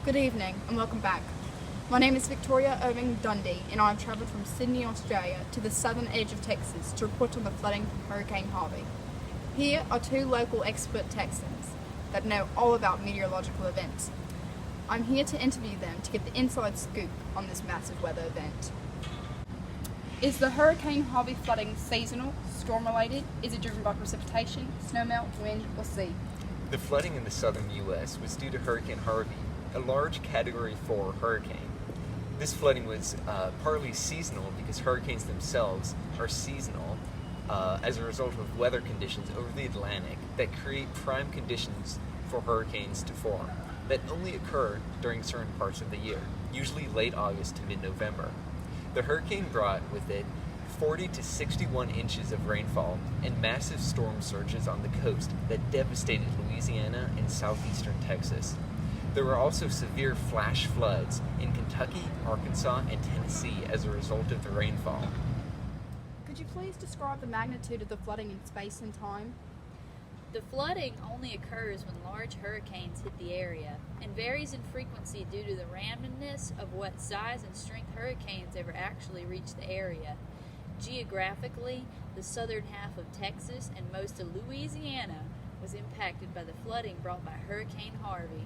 Good evening and welcome back. My name is Victoria Irving Dundee and I have travelled from Sydney, Australia to the southern edge of Texas to report on the flooding from Hurricane Harvey. Here are two local expert Texans that know all about meteorological events. I'm here to interview them to get the inside scoop on this massive weather event. Is the Hurricane Harvey flooding seasonal, storm-related? Is it driven by precipitation, snowmelt, wind, or sea? The flooding in the southern U.S. was due to Hurricane Harvey, a large Category 4 hurricane. This flooding was partly seasonal because hurricanes themselves are seasonal as a result of weather conditions over the Atlantic that create prime conditions for hurricanes to form that only occur during certain parts of the year, usually late August to mid-November. The hurricane brought with it 40 to 61 inches of rainfall and massive storm surges on the coast that devastated Louisiana and southeastern Texas. There were also severe flash floods in Kentucky, Arkansas, and Tennessee as a result of the rainfall. Could you please describe the magnitude of the flooding in space and time? The flooding only occurs when large hurricanes hit the area and varies in frequency due to the randomness of what size and strength hurricanes ever actually reach the area. Geographically, the southern half of Texas and most of Louisiana was impacted by the flooding brought by Hurricane Harvey.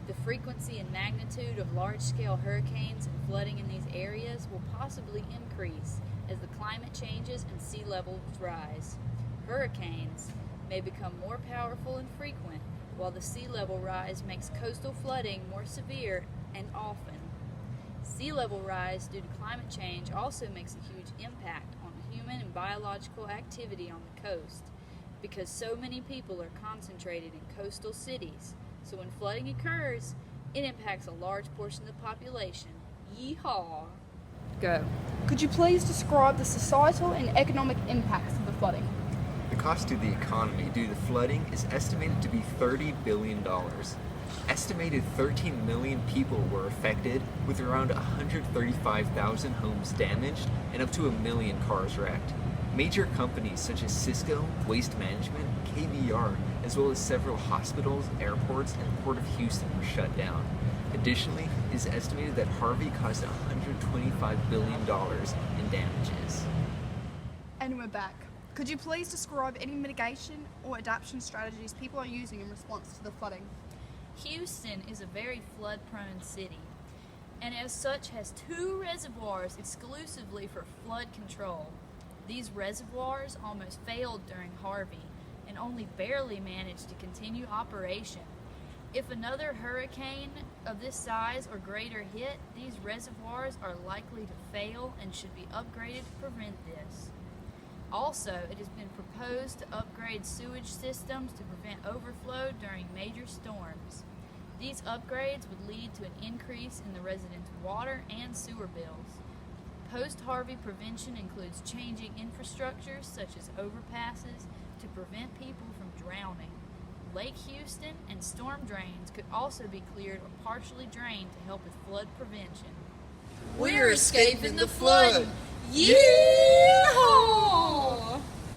The frequency and magnitude of large-scale hurricanes and flooding in these areas will possibly increase as the climate changes and sea levels rise. Hurricanes may become more powerful and frequent, while the sea level rise makes coastal flooding more severe and often. Sea level rise due to climate change also makes a huge impact on human and biological activity on the coast, because so many people are concentrated in coastal cities. So when flooding occurs, it impacts a large portion of the population. Yeehaw! Go. Could you please describe the societal and economic impacts of the flooding? The cost to the economy due to flooding is estimated to be $30 billion. Estimated 13 million people were affected, with around 135,000 homes damaged and up to 1 million cars wrecked. Major companies such as Cisco, Waste Management, KBR, as well as several hospitals, airports, and the Port of Houston were shut down. Additionally, it is estimated that Harvey caused $125 billion in damages. And we're back. Could you please describe any mitigation or adaptation strategies people are using in response to the flooding? Houston is a very flood-prone city, and as such has 2 reservoirs exclusively for flood control. These reservoirs almost failed during Harvey and only barely managed to continue operation. If another hurricane of this size or greater hit, these reservoirs are likely to fail and should be upgraded to prevent this. Also, it has been proposed to upgrade sewage systems to prevent overflow during major storms. These upgrades would lead to an increase in the residents' water and sewer bills. Post-Harvey prevention includes changing infrastructure such as overpasses to prevent people from drowning. Lake Houston and storm drains could also be cleared or partially drained to help with flood prevention. We're escaping the flood! Yeehaw!